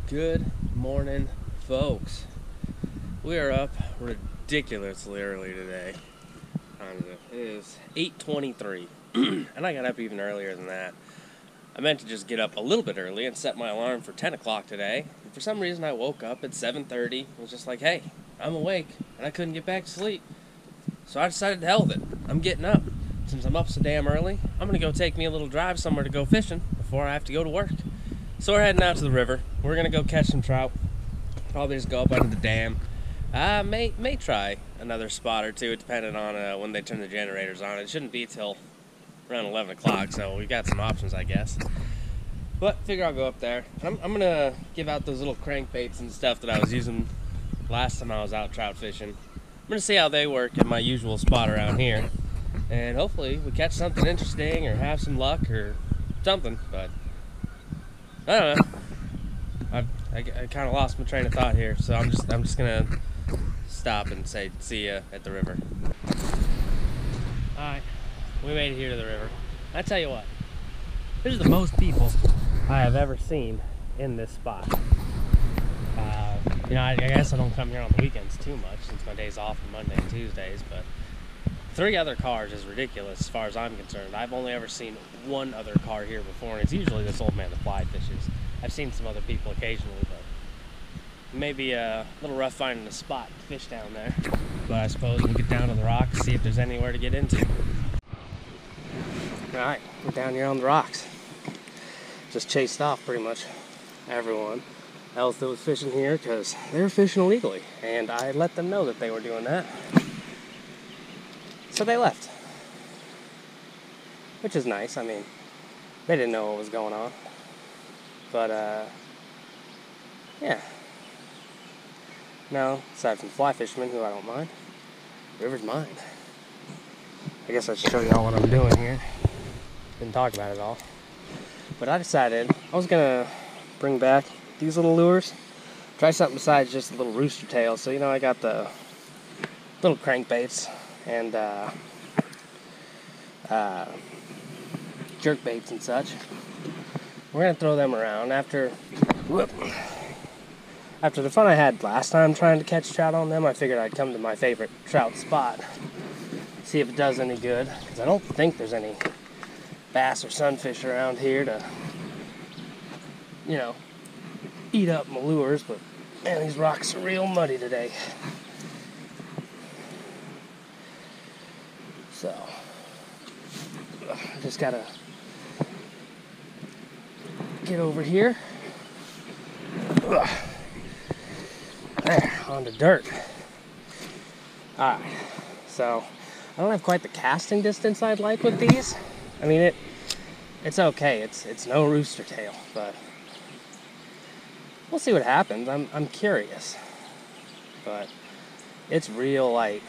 Good morning, folks. We are up ridiculously early today. It is 8:23, and I got up even earlier than that. I meant to just get up a little bit early and set my alarm for 10 o'clock today. And for some reason, I woke up at 7:30 and was just like, hey, I'm awake, and I couldn't get back to sleep. So I decided to hell with it. I'm getting up. Since I'm up so damn early, I'm going to go take me a little drive somewhere to go fishing before I have to go to work. So we're heading out to the river. We're going to go catch some trout. Probably just go up under the dam. I may try another spot or two, depending on when they turn the generators on. It shouldn't be till around 11 o'clock, so we've got some options, I guess. But figure I'll go up there. I'm going to give out those little crankbaits and stuff that I was using last time I was out trout fishing. I'm going to see how they work at my usual spot around here. And hopefully we catch something interesting or have some luck or something, but I don't know. I kind of lost my train of thought here, so I'm just gonna stop and say see ya at the river. All right, we made it here to the river. I tell you what, this is the most people I have ever seen in this spot. I guess I don't come here on the weekends too much since my day's off on Monday and Tuesdays, but 3 other cars is ridiculous as far as I'm concerned. I've only ever seen 1 other car here before, and it's usually this old man that fly fishes. I've seen some other people occasionally, but it may be a little rough finding a spot to fish down there. But I suppose we'll get down to the rocks, see if there's anywhere to get into. Alright, we're down here on the rocks. Just chased off pretty much everyone else that was fishing here because they were fishing illegally, and I let them know that they were doing that. So they left, which is nice. I mean, they didn't know what was going on, but yeah. Now, aside from fly fishermen, who I don't mind, river's mine. I guess I should show you all what I'm doing here. Didn't talk about it all, but I decided I was gonna bring back these little lures, try something besides just a little rooster tail. So I got the little crankbaits and jerkbaits and such. We're gonna throw them around after the fun I had last time trying to catch trout on them. I figured I'd come to my favorite trout spot, see if it does any good, because I don't think there's any bass or sunfish around here to eat up my lures. But man, these rocks are real muddy today. So, I just gotta get over here. There, on the dirt. Alright, so I don't have quite the casting distance I'd like with these. I mean, it's okay. It's no rooster tail, but we'll see what happens. I'm curious, but it's real light.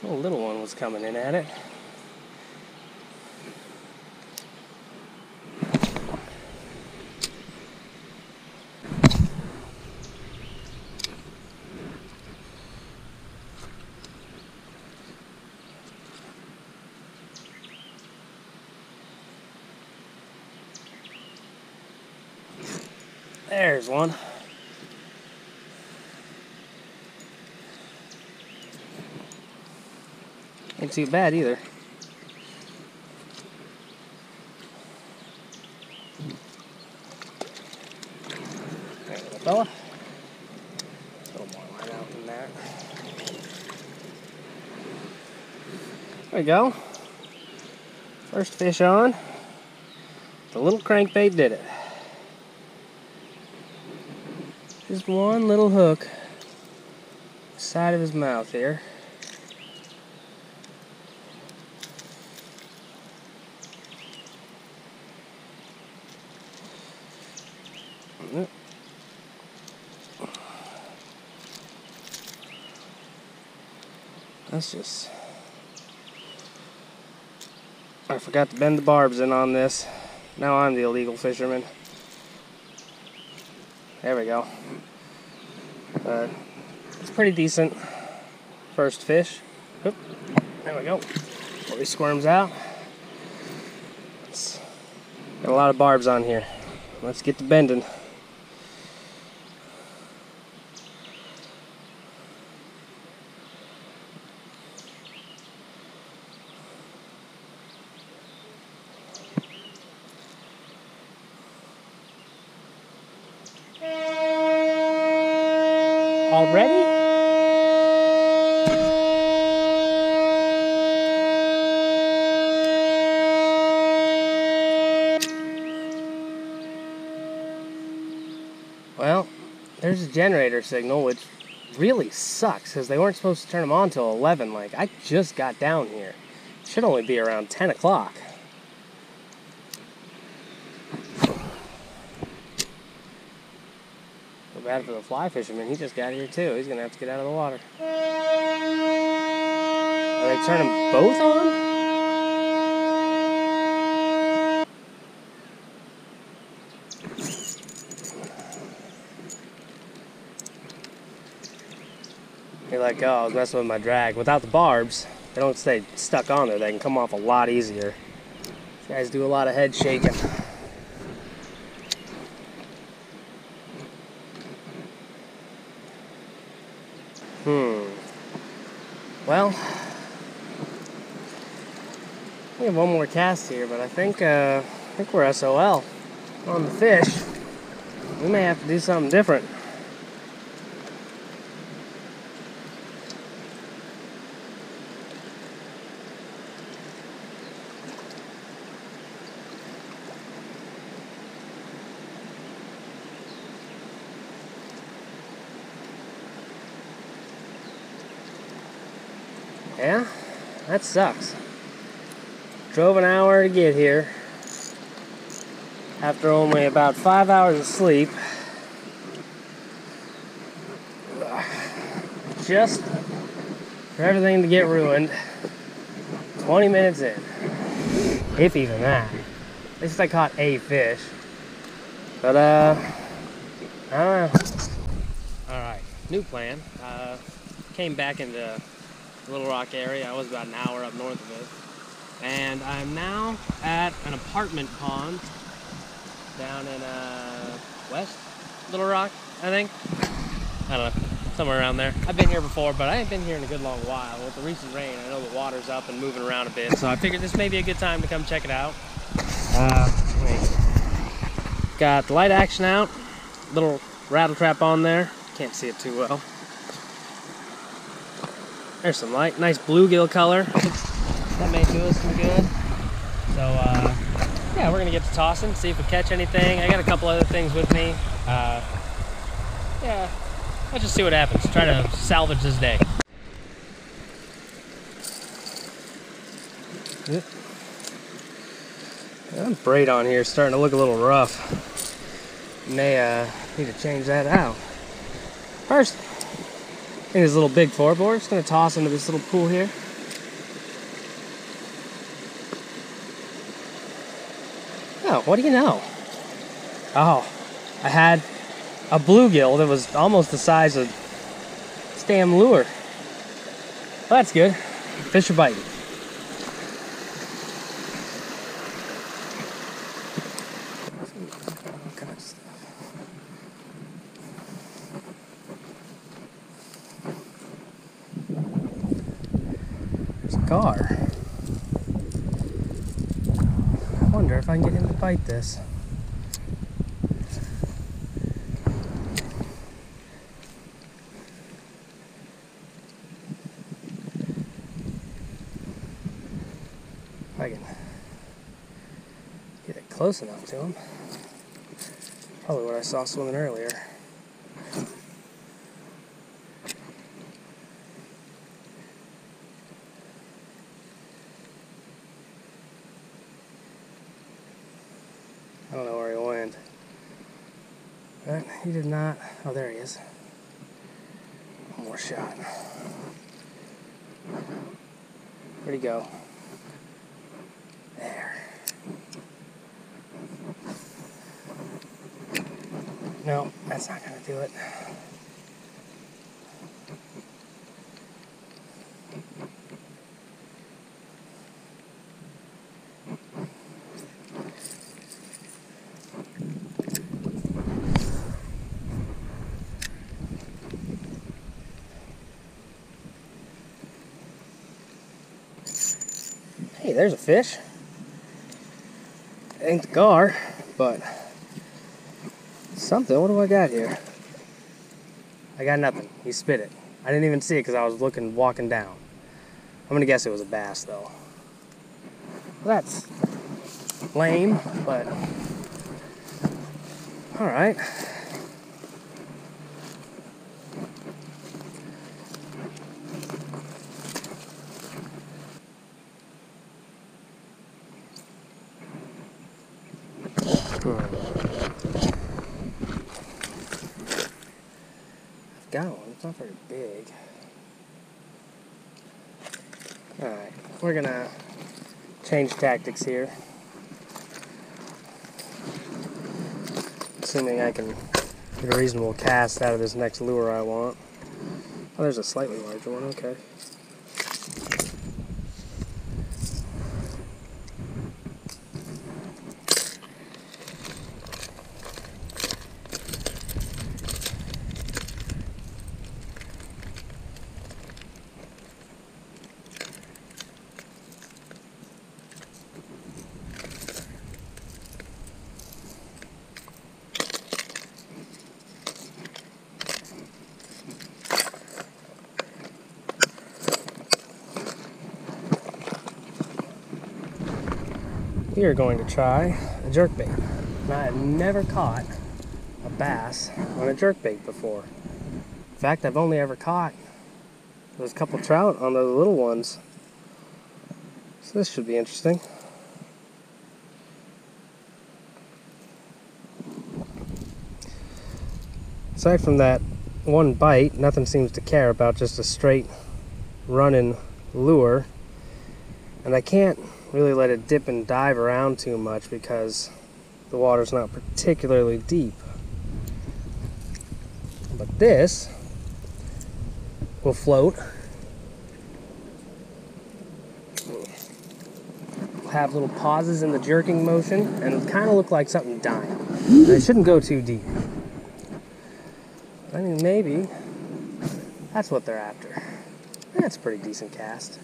A little one was coming in at it. There's one. Ain't too bad either. There, little fella. A little more line out than that. There we go. First fish on. The little crankbait did it. Just one little hook. Side of his mouth here. That's just... I forgot to bend the barbs in on this. Now I'm the illegal fisherman. There we go. It's pretty decent first fish. Oop, there we go. Before he squirms out. Got a lot of barbs on here. let's get to bending. Already? Well, there's a generator signal, which really sucks because they weren't supposed to turn them on till 11. Like, I just got down here. It should only be around 10 o'clock. Feel bad for the fly fisherman. He just got here too. He's gonna have to get out of the water. Are they turning both on? You're like, oh, I was messing with my drag. Without the barbs, they don't stay stuck on there. They can come off a lot easier. These guys do a lot of head shaking. Well, we have one more cast here, but I think we're SOL on the fish. We may have to do something different. Yeah, that sucks. Drove an hour to get here after only about 5 hours of sleep. Just for everything to get ruined 20 minutes in. If even that. At least I caught a fish. But, I don't know. Alright, new plan. Came back into Little Rock area. I was about an hour up north of it, and I'm now at an apartment pond down in West Little Rock, I think. I don't know, somewhere around there. I've been here before, but I ain't been here in a good long while. With the recent rain, I know the water's up and moving around a bit, so I figured this may be a good time to come check it out. Got the light action out, little rattle trap on there. Can't see it too well. There's some light, nice bluegill color. That may do us some good. So, yeah, we're gonna get to tossing, see if we catch anything. I got a couple other things with me. Yeah, let's just see what happens. Try to salvage this day. That braid on here is starting to look a little rough. May need to change that out. First, I think this little big 4-board. Just gonna toss into this little pool here. Oh, what do you know? Oh, I had a bluegill that was almost the size of this damn lure. Well, that's good. Fish are biting. Gar. I wonder if I can get him to bite this. If I can get it close enough to him. Probably what I saw swimming earlier. I don't know where he went. But he did not. Oh, there he is. One more shot. Where'd he go? There. No, that's not gonna do it. there's a fish. Ain't the gar, but something. What do I got here? I got nothing. He spit it. I didn't even see it because I was walking down. I'm gonna guess it was a bass though. That's lame, but all right. I've got one. It's not very big. Alright, we're gonna change tactics here. Assuming I can get a reasonable cast out of this next lure I want. Oh, there's a slightly larger one, okay. We are going to try a jerkbait. Now, I have never caught a bass on a jerkbait before. In fact, I've only ever caught those couple trout on those little ones. So this should be interesting. Aside from that one bite, nothing seems to care about just a straight running lure. And I can't really let it dip and dive around too much because the water's not particularly deep. But this will float. We'll have little pauses in the jerking motion and it'll kind of look like something dying. And it shouldn't go too deep. I mean, maybe that's what they're after. That's a pretty decent cast.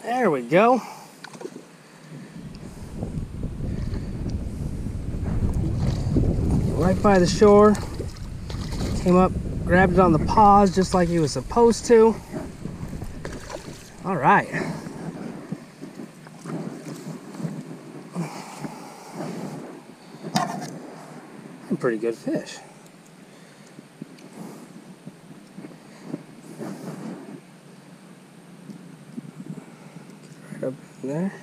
There we go. Right by the shore. Came up, grabbed it on the paws just like he was supposed to. All right. A pretty good fish. Right up in there.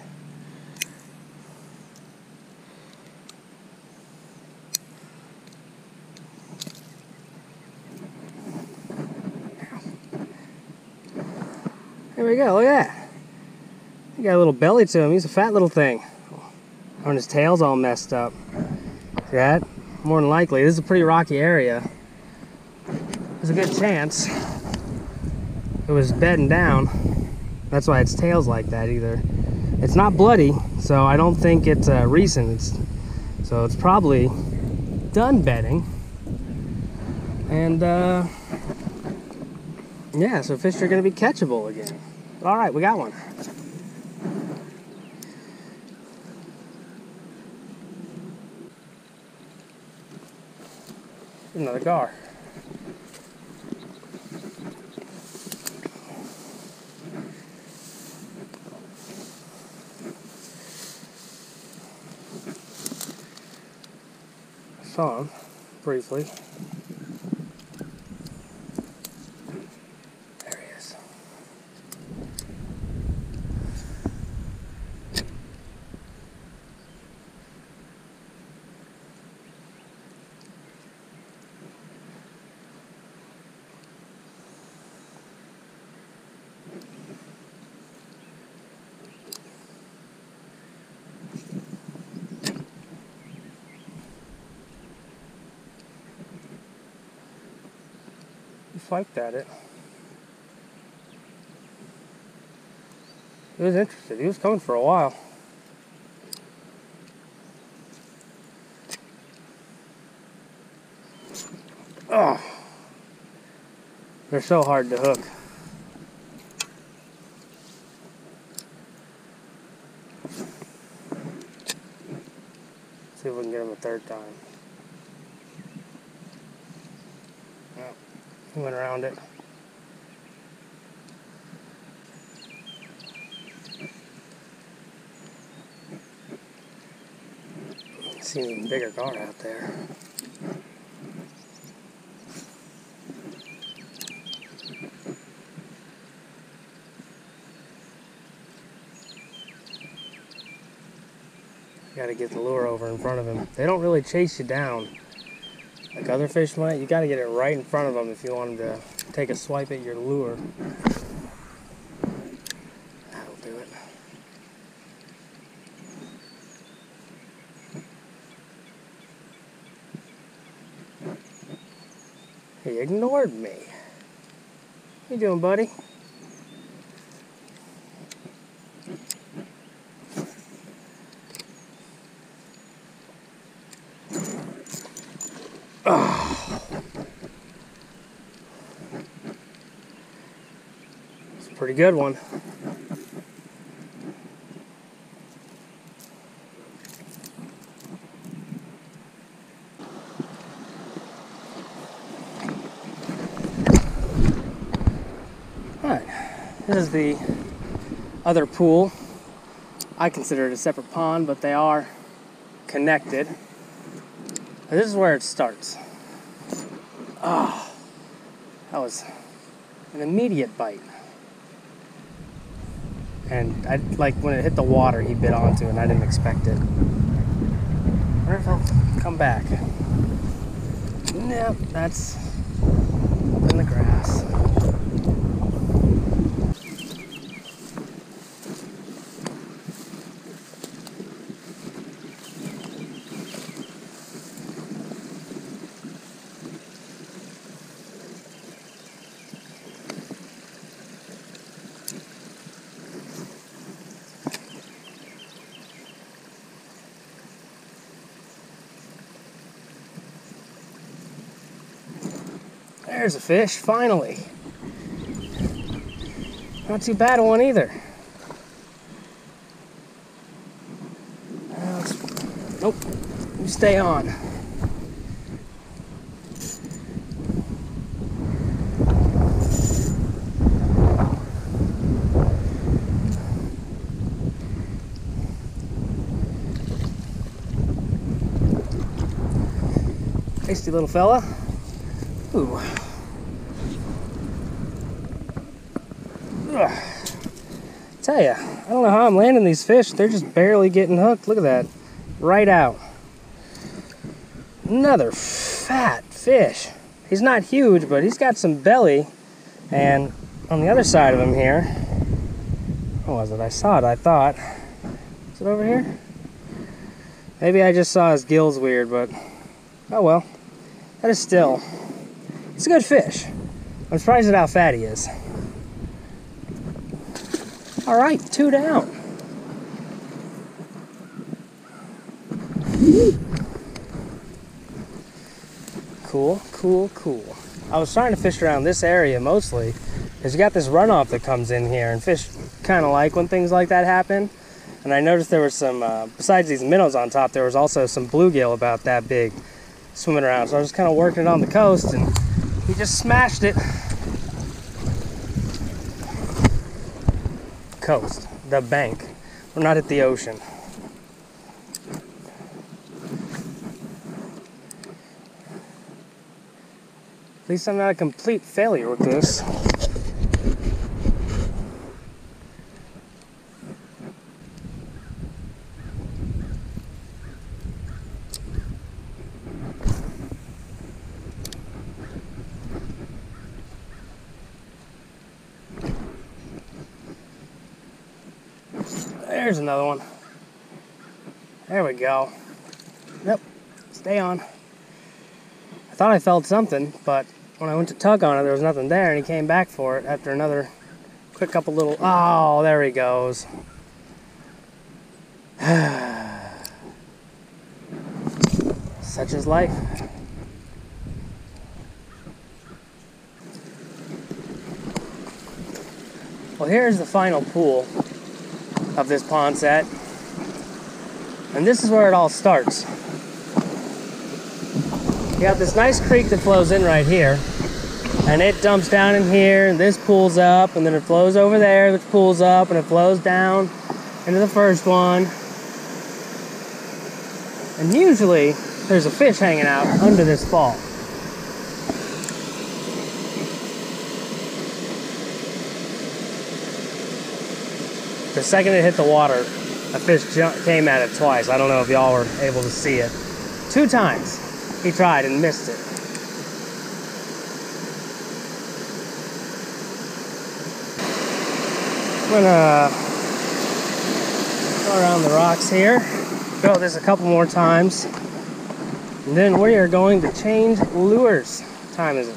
There we go, look at that. He got a little belly to him. He's a fat little thing. And his tail's all messed up. See that? More than likely. This is a pretty rocky area. There's a good chance it was bedding down. That's why its tail's like that either. It's not bloody, so I don't think it's recent. So it's probably done bedding. And yeah, so fish are going to be catchable again. All right, we got one. Another gar. I saw him briefly. swiped at it. He was interested. He was coming for a while. Oh, they're so hard to hook. See if we can get him a third time. Well, he went around it. See an even bigger gar out there. You gotta get the lure over in front of him. They don't really chase you down like other fish might. You gotta get it right in front of them if you want them to take a swipe at your lure. That'll do it. He ignored me. How you doing, buddy? Oh. It's a pretty good one. Alright, this is the other pool. I consider it a separate pond, but they are connected. This is where it starts. Oh, that was an immediate bite. And like when it hit the water, he bit onto it, and I didn't expect it. I wonder if he'll come back. Nope, that's up in the grass. There's a fish, finally. Not too bad a one either. Nope, you stay on. Tasty little fella. Ooh. Ugh. Tell ya, I don't know how I'm landing these fish. They're just barely getting hooked. Look at that. Right out. Another fat fish. He's not huge, but he's got some belly. And on the other side of him here, what was it? I saw it, I thought. Is it over here? Maybe I just saw his gills weird, but oh well. That is still, it's a good fish. I'm surprised at how fat he is. All right, 2 down. Cool, cool, cool. I was trying to fish around this area mostly because you got this runoff that comes in here, and fish kind of like when things like that happen. And I noticed there was some, besides these minnows on top, there was also some bluegill about that big swimming around. So I was just kind of working it on the coast, and he just smashed it. Coast, the bank. We're not at the ocean. At least I'm not a complete failure with this. There's another one. There we go. Nope, stay on. I thought I felt something, but when I went to tug on it, there was nothing there, and he came back for it after another quick couple little... Oh, there he goes. Such is life. Well, here's the final pool of this pond set. And this is where it all starts. You got this nice creek that flows in right here. And it dumps down in here, and this pulls up, and then it flows over there, which pulls up, and it flows down into the first one. And usually, there's a fish hanging out under this fall. The second it hit the water, a fish came at it twice. I don't know if y'all were able to see it. 2 times he tried and missed it. I'm gonna go around the rocks here, go this a couple more times, and then we are going to change lures. What time is it?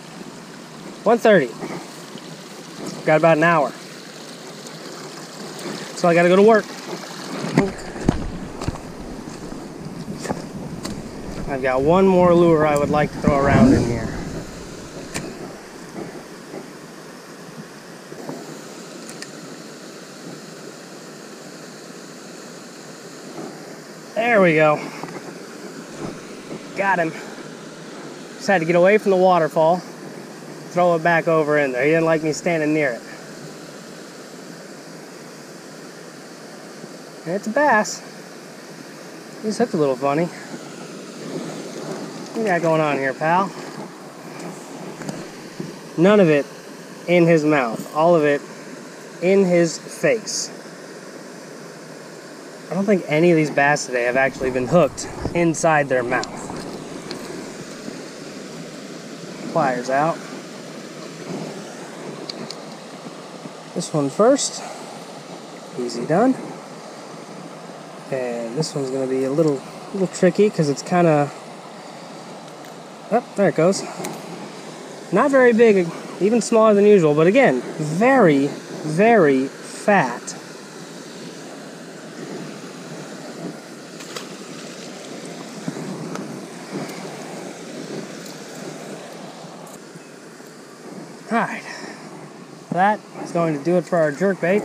1:30. Got about an hour. So I gotta go to work. I've got one more lure I would like to throw around in here. There we go. Got him. Just had to get away from the waterfall, throw it back over in there. He didn't like me standing near it. And it's a bass. He's hooked a little funny. What you got going on here, pal? None of it in his mouth. All of it in his face. I don't think any of these bass today have actually been hooked inside their mouth. Pliers out. This one first. Easy done. And this one's going to be a little tricky because it's kind of... Oh, there it goes. Not very big, even smaller than usual, but again, very, very fat. Alright, that is going to do it for our jerkbait.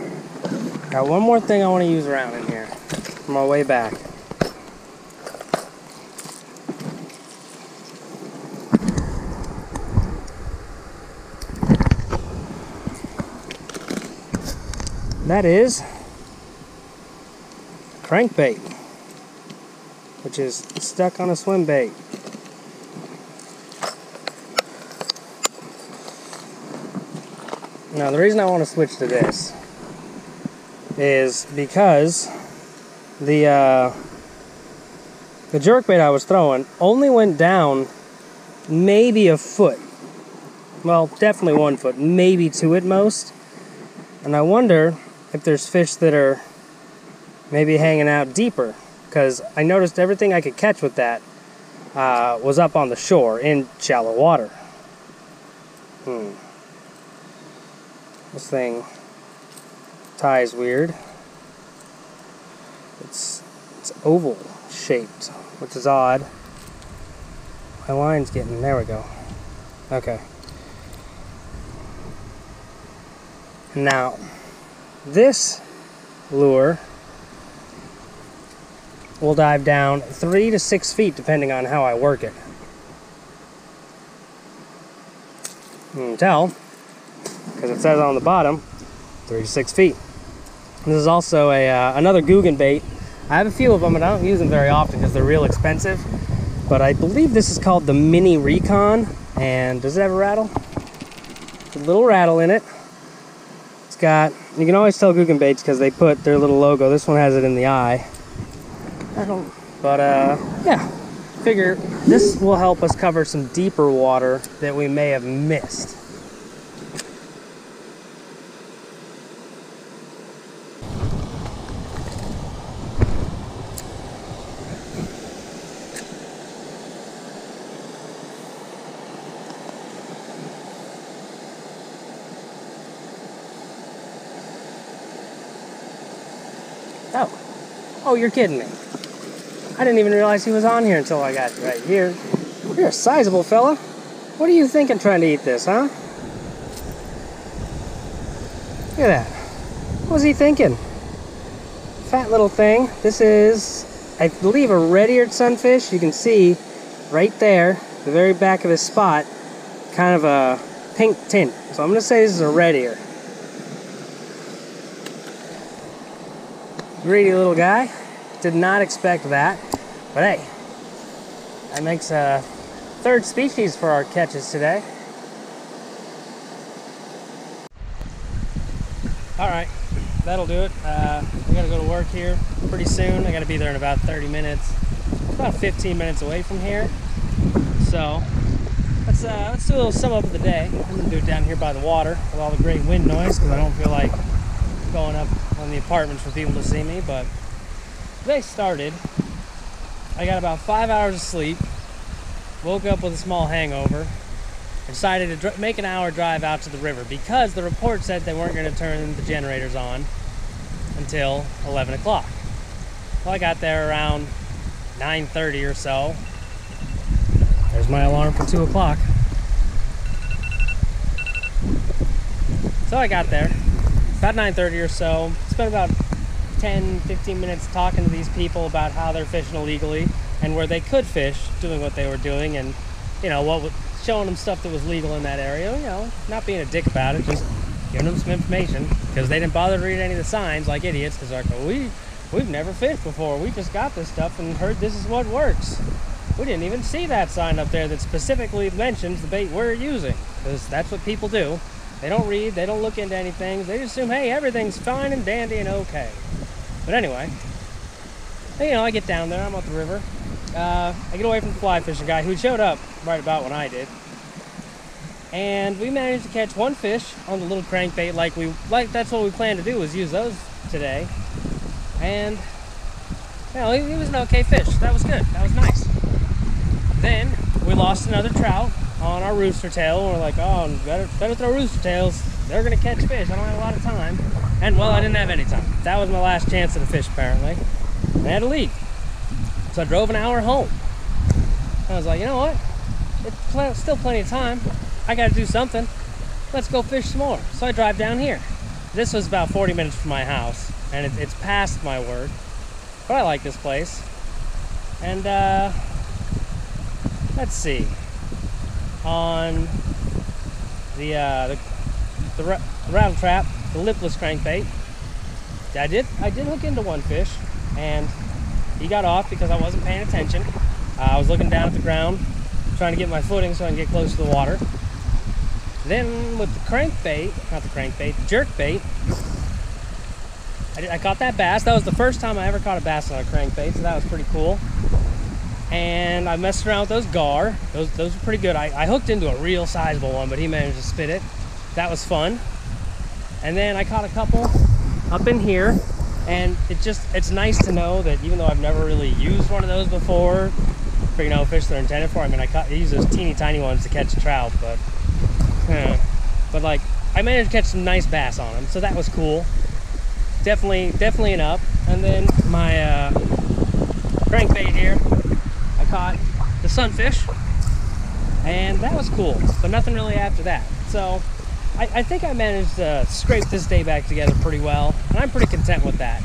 Got one more thing I want to use around in here on my way back. That is crankbait, which is stuck on a swim bait. Now the reason I want to switch to this is because the jerkbait I was throwing only went down maybe a foot. Well, definitely 1 foot, maybe 2 at most. And I wonder if there's fish that are maybe hanging out deeper, because I noticed everything I could catch with that was up on the shore in shallow water. This thing ties weird. It's oval shaped, which is odd. My line's getting, there we go. Okay. Now, this lure will dive down 3 to 6 feet depending on how I work it. You can tell, because it says on the bottom, 3 to 6 feet. This is also another Guggen bait. I have a few of them and I don't use them very often because they're real expensive. But I believe this is called the Mini Recon. And does it have a rattle? A little rattle in it. It's got, you can always tell Guggen baits because they put their little logo. This one has it in the eye. Yeah. Figure this will help us cover some deeper water that we may have missed. Oh, you're kidding me. I didn't even realize he was on here until I got right here. You're a sizable fella. What are you thinking trying to eat this, huh? Look at that. What was he thinking? Fat little thing. This is, I believe, a red-eared sunfish. You can see right there, the very back of his spot, kind of a pink tint. So I'm going to say this is a red ear. Greedy little guy. Did not expect that. But hey, that makes a third species for our catches today. Alright, that'll do it. We gotta go to work here pretty soon. I gotta be there in about 30 minutes. It's about 15 minutes away from here. So, let's do a little sum up of the day. I'm gonna do it down here by the water with all the great wind noise because I don't feel like going up on the apartments for people to see me. But today started, I got about 5 hours of sleep, woke up with a small hangover, decided to make an hour drive out to the river because the report said they weren't going to turn the generators on until 11 o'clock. Well, I got there around 9:30 or so. There's my alarm for 2 o'clock. So I got there about 9:30 or so. Spent about 10-15 minutes talking to these people about how they're fishing illegally and where they could fish, doing what they were doing, and you know, showing them stuff that was legal in that area. You know, not being a dick about it, just giving them some information because they didn't bother to read any of the signs like idiots. Because they're like, we've never fished before. We just got this stuff and heard this is what works. We didn't even see that sign up there that specifically mentions the bait we're using, because that's what people do. They don't read, they don't look into anything. They just assume, hey, everything's fine and dandy and okay. But anyway, you know, I get down there, I'm at the river. I get away from the fly fishing guy who showed up right about when I did. And we managed to catch one fish on the little crankbait like that's what we planned to do, was use those today. And, you know, he was an okay fish. That was good. That was nice. Then we lost another trout on our rooster tail. We're like, oh, better throw rooster tails. They're going to catch fish. I don't have a lot of time. And, well, I didn't have any time. That was my last chance at a fish, apparently. I had to leave. So I drove an hour home. I was like, you know what? It's still plenty of time. I got to do something. Let's go fish some more. So I drive down here. This was about 40 minutes from my house, and it's past my work. But I like this place. And, let's see. On the rattle trap, the lipless crankbait, I did hook into one fish, and he got off because I wasn't paying attention. I was looking down at the ground, trying to get my footing so I can get close to the water. Then with the crankbait, the jerkbait, I caught that bass. That was the first time I ever caught a bass on a crankbait, so that was pretty cool. And I messed around with those gar. Those were pretty good. I hooked into a real sizable one, but he managed to spit it. That was fun. And then I caught a couple up in here, and it's nice to know that even though I've never really used one of those before for, you know, fish they're intended for. I mean, I use those teeny tiny ones to catch trout, but like I managed to catch some nice bass on them, so that was cool. Definitely an up. And then my crankbait here, I caught the sunfish, and that was cool, but nothing really after that. So I think I managed to scrape this day back together pretty well, and I'm pretty content with that.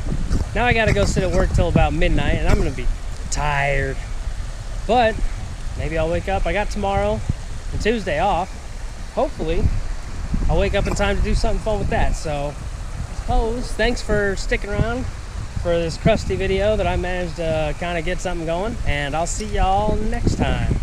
Now I gotta go sit at work till about midnight, and I'm gonna be tired, but maybe I'll wake up. I got tomorrow and Tuesday off. Hopefully I'll wake up in time to do something fun with that. So I suppose thanks for sticking around for this crusty video that I managed to kind of get something going, and I'll see y'all next time.